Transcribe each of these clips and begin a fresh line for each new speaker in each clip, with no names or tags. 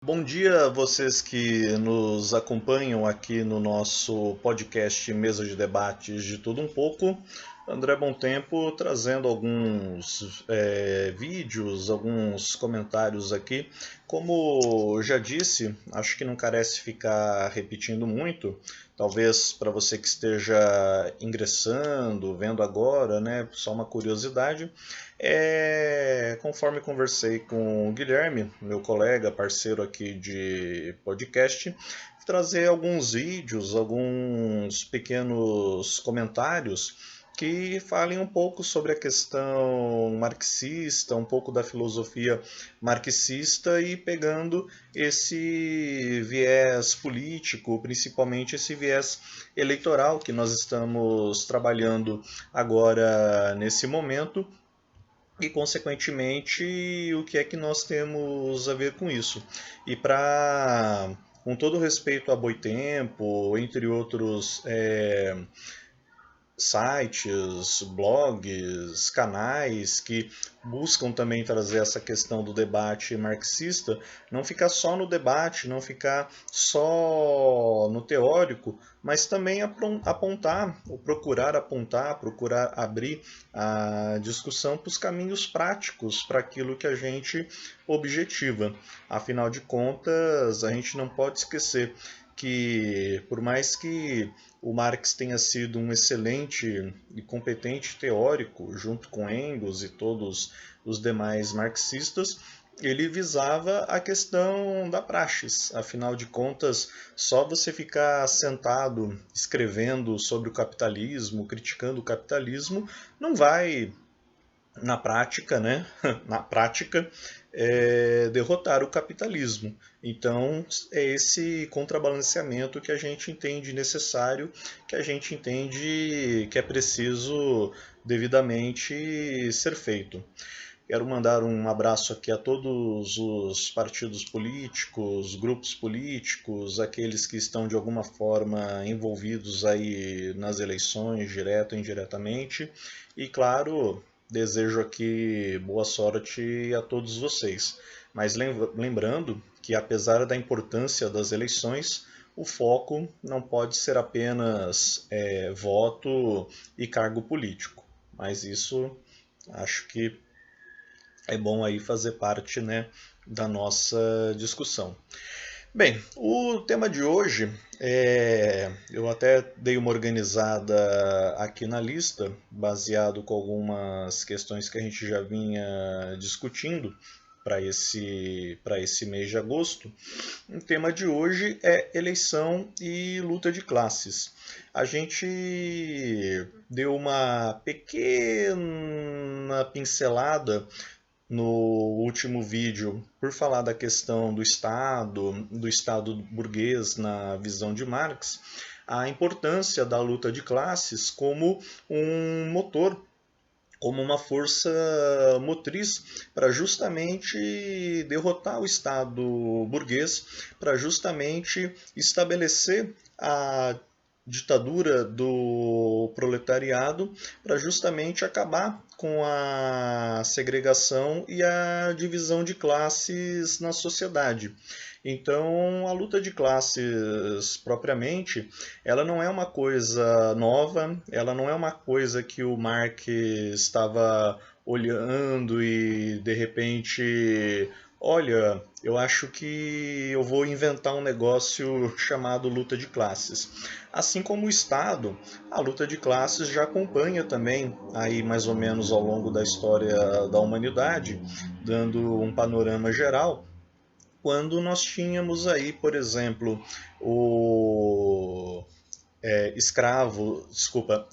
Bom dia a vocês que nos acompanham aqui no nosso podcast Mesa de Debates de Tudo Um Pouco. André Bom Tempo trazendo alguns vídeos, alguns comentários aqui. Como já disse, acho que não carece ficar repetindo muito. Talvez para você que esteja ingressando, vendo agora, né, só uma curiosidade. Conforme conversei com o Guilherme, meu colega, parceiro aqui de podcast, trazer alguns vídeos, alguns pequenos comentários que falem um pouco sobre a questão marxista, um pouco da filosofia marxista e pegando esse viés político, principalmente esse viés eleitoral que nós estamos trabalhando agora nesse momento e, consequentemente, o que é que nós temos a ver com isso. E para, com todo respeito a Boitempo, entre outros sites, blogs, canais que buscam também trazer essa questão do debate marxista, não ficar só no debate, não ficar só no teórico, mas também apontar, ou procurar apontar, procurar abrir a discussão para os caminhos práticos para aquilo que a gente objetiva. Afinal de contas, a gente não pode esquecer que, por mais que o Marx tenha sido um excelente e competente teórico, junto com Engels e todos os demais marxistas, ele visava a questão da praxis. Afinal de contas, só você ficar sentado escrevendo sobre o capitalismo, criticando o capitalismo, não vai na prática, né, na prática, derrotar o capitalismo. Então, é esse contrabalanceamento que a gente entende necessário, que a gente entende que é preciso devidamente ser feito. Quero mandar um abraço aqui a todos os partidos políticos, grupos políticos, aqueles que estão de alguma forma envolvidos aí nas eleições, direto ou indiretamente. E, claro, desejo aqui boa sorte a todos vocês. Mas lembrando que, apesar da importância das eleições, o foco não pode ser apenas voto e cargo político. Mas isso acho que é bom aí fazer parte, né, da nossa discussão. Bem, o tema de hoje eu até dei uma organizada aqui na lista, baseado com algumas questões que a gente já vinha discutindo para esse mês de agosto. O tema de hoje é eleição e luta de classes. A gente deu uma pequena pincelada no último vídeo por falar da questão do Estado burguês na visão de Marx, a importância da luta de classes como um motor, como uma força motriz para justamente derrotar o Estado burguês, para justamente estabelecer a ditadura do proletariado, para justamente acabar com a segregação e a divisão de classes na sociedade. Então, a luta de classes propriamente, ela não é uma coisa nova, ela não é uma coisa que o Marx estava olhando e de repente, olha, eu acho que eu vou inventar um negócio chamado luta de classes. Assim como o Estado, a luta de classes já acompanha também aí mais ou menos ao longo da história da humanidade, dando um panorama geral quando nós tínhamos aí, por exemplo, o escravo, desculpa,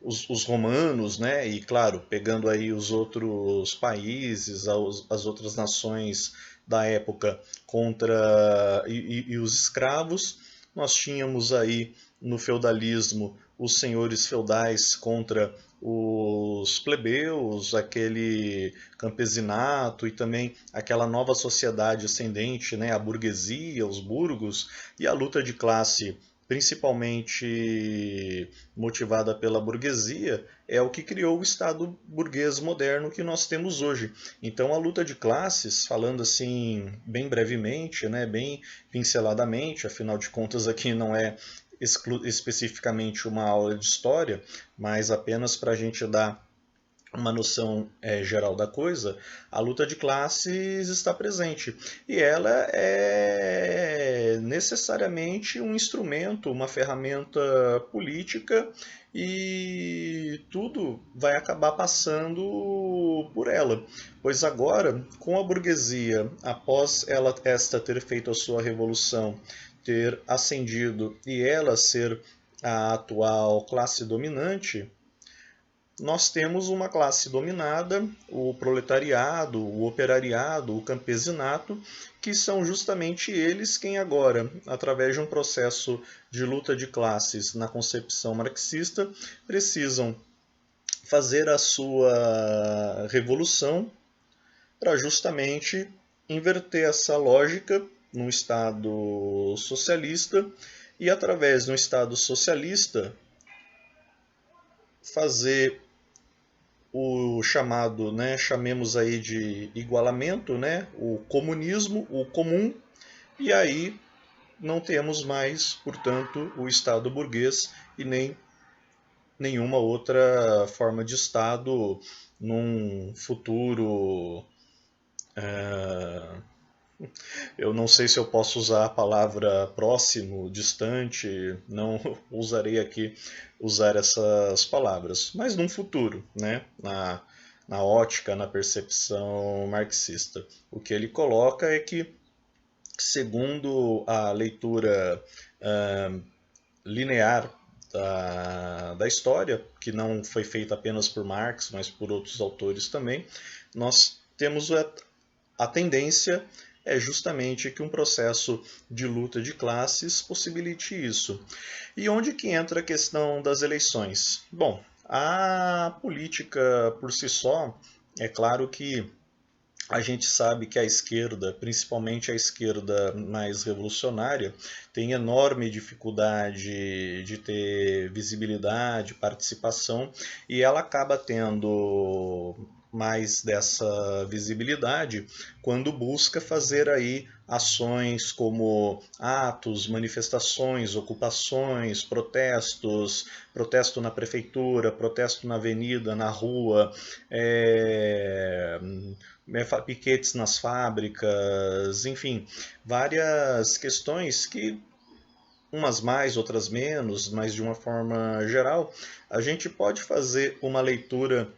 os romanos, né? E claro, pegando aí os outros países, as outras nações da época contra e os escravos, nós tínhamos aí no feudalismo os senhores feudais contra os plebeus, aquele campesinato e também aquela nova sociedade ascendente, né, a burguesia, os burgos, e a luta de classe principalmente motivada pela burguesia, é o que criou o Estado burguês moderno que nós temos hoje. Então a luta de classes, falando assim bem brevemente, né, bem pinceladamente, afinal de contas aqui não é especificamente uma aula de história, mas apenas para a gente dar uma noção geral da coisa, a luta de classes está presente. E ela é necessariamente um instrumento, uma ferramenta política, e tudo vai acabar passando por ela. Pois agora, com a burguesia, após esta ter feito a sua revolução, ter ascendido e ela ser a atual classe dominante, nós temos uma classe dominada, o proletariado, o operariado, o campesinato, que são justamente eles quem agora, através de um processo de luta de classes na concepção marxista, precisam fazer a sua revolução para justamente inverter essa lógica no Estado socialista e, através de um Estado socialista, fazer o chamado, né, chamemos aí de igualamento, né, o comunismo, o comum, e aí não temos mais, portanto, o Estado burguês e nem nenhuma outra forma de Estado num futuro. Eu não sei se eu posso usar a palavra próximo, distante, não usarei aqui usar essas palavras, mas num futuro, né, na ótica, na percepção marxista. O que ele coloca é que, segundo a leitura linear da história, que não foi feita apenas por Marx, mas por outros autores também, nós temos a tendência é justamente que um processo de luta de classes possibilite isso. E onde que entra a questão das eleições? Bom, a política por si só, é claro que a gente sabe que a esquerda, principalmente a esquerda mais revolucionária, tem enorme dificuldade de ter visibilidade, participação, e ela acaba tendo mais dessa visibilidade quando busca fazer aí ações como atos, manifestações, ocupações, protestos, protesto na prefeitura, protesto na avenida, na rua, piquetes nas fábricas, enfim, várias questões que, umas mais, outras menos, mas de uma forma geral, a gente pode fazer uma leitura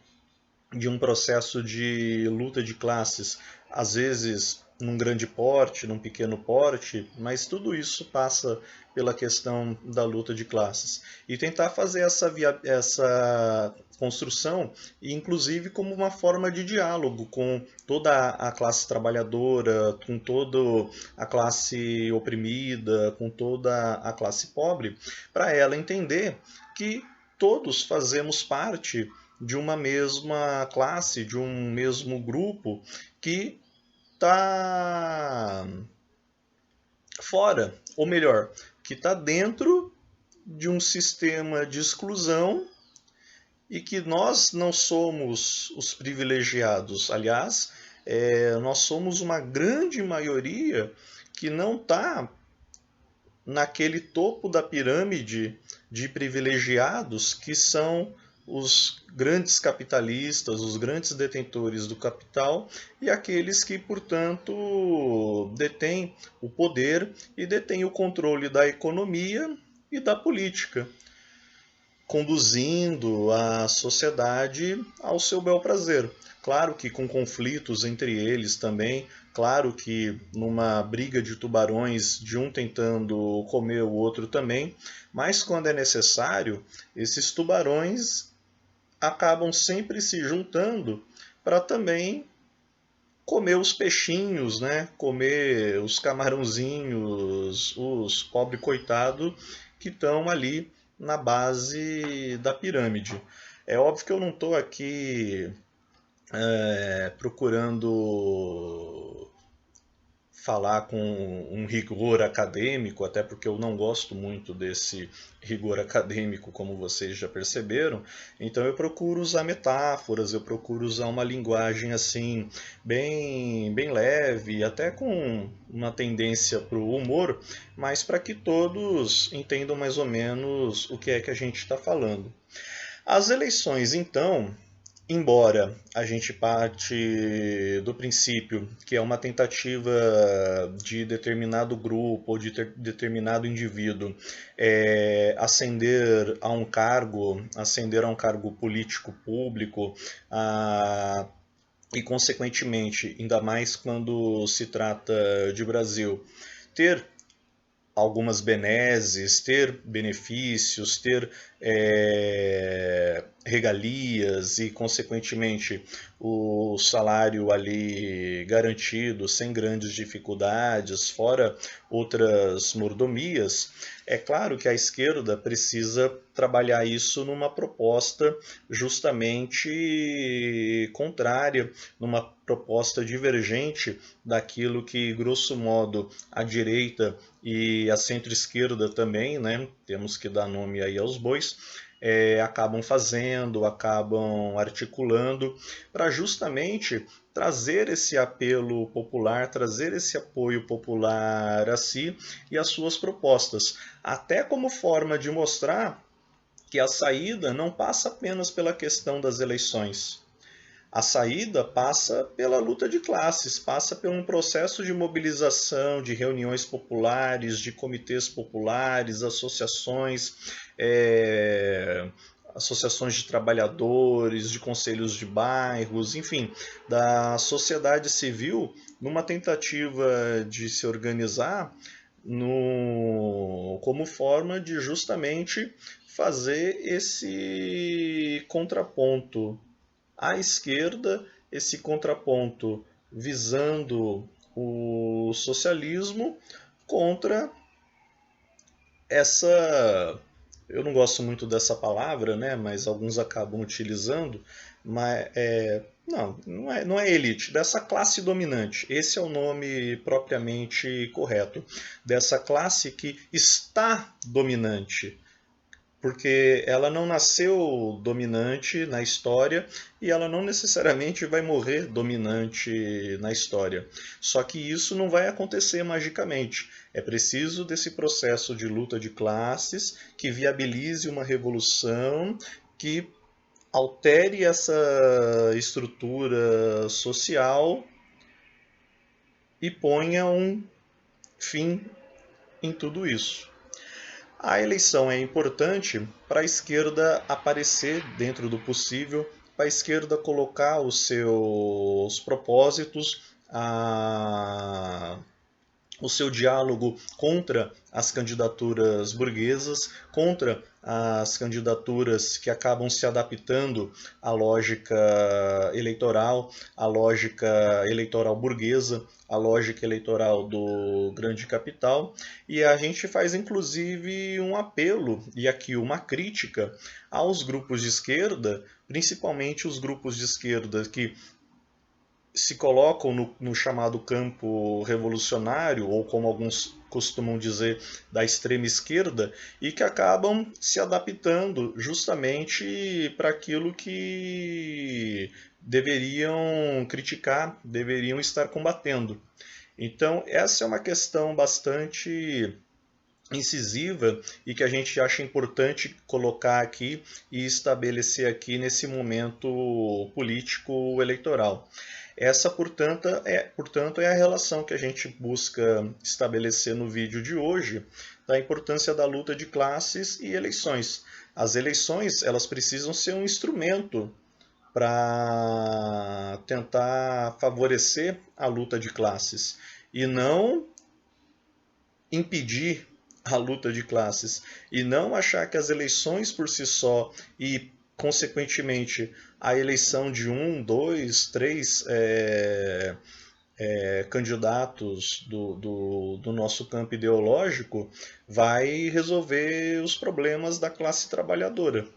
de um processo de luta de classes, às vezes num grande porte, num pequeno porte, mas tudo isso passa pela questão da luta de classes. E tentar fazer essa construção, inclusive como uma forma de diálogo com toda a classe trabalhadora, com toda a classe oprimida, com toda a classe pobre, para ela entender que todos fazemos parte de uma mesma classe, de um mesmo grupo que está fora, ou melhor, que está dentro de um sistema de exclusão e que nós não somos os privilegiados. Aliás, nós somos uma grande maioria que não está naquele topo da pirâmide de privilegiados que são os grandes capitalistas, os grandes detentores do capital e aqueles que, portanto, detêm o poder e detêm o controle da economia e da política, conduzindo a sociedade ao seu bel prazer. Claro que com conflitos entre eles também, claro que numa briga de tubarões, de um tentando comer o outro também, mas quando é necessário, esses tubarões acabam sempre se juntando para também comer os peixinhos, né? Comer os camarãozinhos, os pobre coitado que estão ali na base da pirâmide. É óbvio que eu não estou aqui procurando falar com um rigor acadêmico, até porque eu não gosto muito desse rigor acadêmico, como vocês já perceberam. Então eu procuro usar metáforas, eu procuro usar uma linguagem assim bem leve, até com uma tendência para o humor, mas para que todos entendam mais ou menos o que é que a gente está falando. As eleições, então, embora a gente parte do princípio que é uma tentativa de determinado grupo ou de determinado indivíduo ascender a um cargo político público, e consequentemente, ainda mais quando se trata de Brasil, ter algumas benesses, ter benefícios, ter regalias e, consequentemente, o salário ali garantido, sem grandes dificuldades, fora outras mordomias. É claro que a esquerda precisa trabalhar isso numa proposta justamente contrária, numa proposta divergente daquilo que, grosso modo, a direita e a centro-esquerda também, né, temos que dar nome aí aos bois, acabam fazendo, acabam articulando, para justamente trazer esse apelo popular, trazer esse apoio popular a si e às suas propostas, até como forma de mostrar que a saída não passa apenas pela questão das eleições. A saída passa pela luta de classes, passa por um processo de mobilização, de reuniões populares, de comitês populares, associações, associações de trabalhadores, de conselhos de bairros, enfim, da sociedade civil, numa tentativa de se organizar como forma de justamente fazer esse contraponto à esquerda, esse contraponto visando o socialismo contra essa, eu não gosto muito dessa palavra, né, mas alguns acabam utilizando, mas não é elite, dessa classe dominante. Esse é o nome propriamente correto, dessa classe que está dominante, porque ela não nasceu dominante na história e ela não necessariamente vai morrer dominante na história. Só que isso não vai acontecer magicamente. É preciso desse processo de luta de classes que viabilize uma revolução, que altere essa estrutura social e ponha um fim em tudo isso. A eleição é importante para a esquerda aparecer dentro do possível, para a esquerda colocar os seus propósitos, o seu diálogo contra as candidaturas burguesas, contra as candidaturas que acabam se adaptando à lógica eleitoral, à lógica eleitoral burguesa, à lógica eleitoral do grande capital. E a gente faz inclusive um apelo e aqui uma crítica aos grupos de esquerda, principalmente os grupos de esquerda que se colocam no chamado campo revolucionário, ou como alguns costumam dizer, da extrema esquerda, e que acabam se adaptando justamente para aquilo que deveriam criticar, deveriam estar combatendo. Então, essa é uma questão bastante incisiva e que a gente acha importante colocar aqui e estabelecer aqui nesse momento político eleitoral. Essa, portanto, é a relação que a gente busca estabelecer no vídeo de hoje, da importância da luta de classes e eleições. As eleições, elas precisam ser um instrumento para tentar favorecer a luta de classes e não impedir a luta de classes, e não achar que as eleições por si só e, consequentemente, a eleição de um, dois, três candidatos do nosso campo ideológico vai resolver os problemas da classe trabalhadora.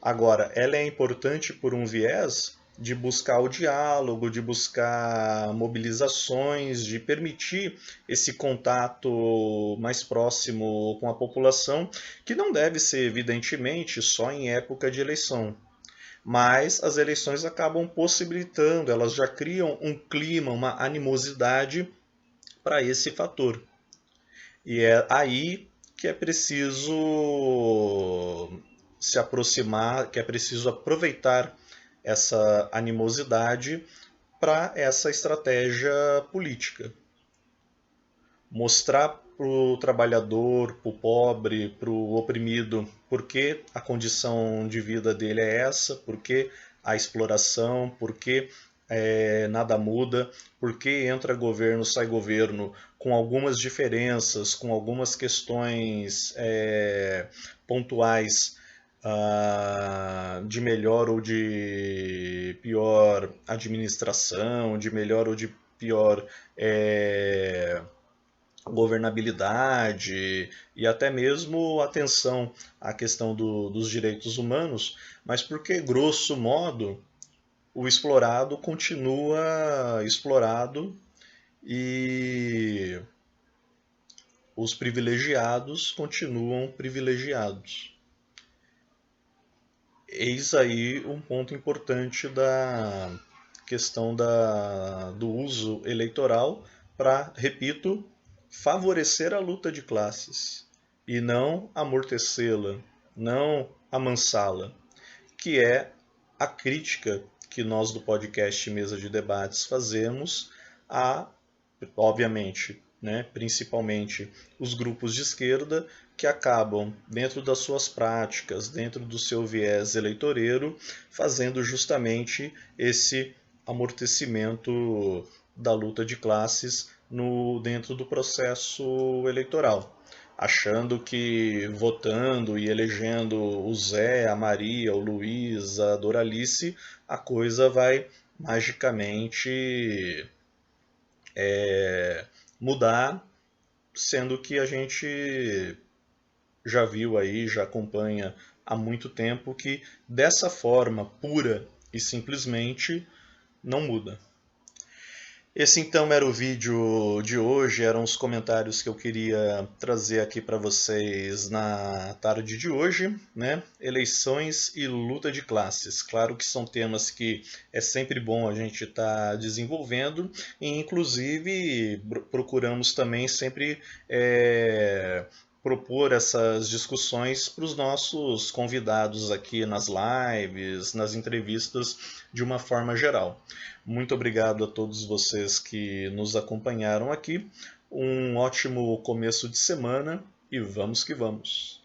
Agora, ela é importante por um viés? de buscar o diálogo, de buscar mobilizações, de permitir esse contato mais próximo com a população, que não deve ser, evidentemente, só em época de eleição. Mas as eleições acabam possibilitando, elas já criam um clima, uma animosidade para esse fator. E é aí que é preciso se aproximar, que é preciso aproveitar essa animosidade para essa estratégia política. Mostrar para o trabalhador, para o pobre, para o oprimido, por que a condição de vida dele é essa, por que a exploração, por que nada muda, por que entra governo, sai governo, com algumas diferenças, com algumas questões pontuais de melhor ou de pior administração, de melhor ou de pior governabilidade e até mesmo atenção à questão dos direitos humanos, mas porque, grosso modo, o explorado continua explorado e os privilegiados continuam privilegiados. Eis aí um ponto importante da questão do uso eleitoral para, repito, favorecer a luta de classes e não amortecê-la, não amansá-la, que é a crítica que nós do podcast Mesa de Debates fazemos a, obviamente, né, principalmente os grupos de esquerda que acabam, dentro das suas práticas, dentro do seu viés eleitoreiro, fazendo justamente esse amortecimento da luta de classes dentro do processo eleitoral, achando que votando e elegendo o Zé, a Maria, o Luiz, a Doralice, a coisa vai magicamente mudar, sendo que a gente já viu aí, já acompanha há muito tempo que dessa forma pura e simplesmente não muda. Esse então era o vídeo de hoje, eram os comentários que eu queria trazer aqui para vocês na tarde de hoje, né? Eleições e luta de classes. Claro que são temas que é sempre bom a gente estar desenvolvendo e inclusive procuramos também sempre propor essas discussões para os nossos convidados aqui nas lives, nas entrevistas, de uma forma geral. Muito obrigado a todos vocês que nos acompanharam aqui. Um ótimo começo de semana e vamos que vamos!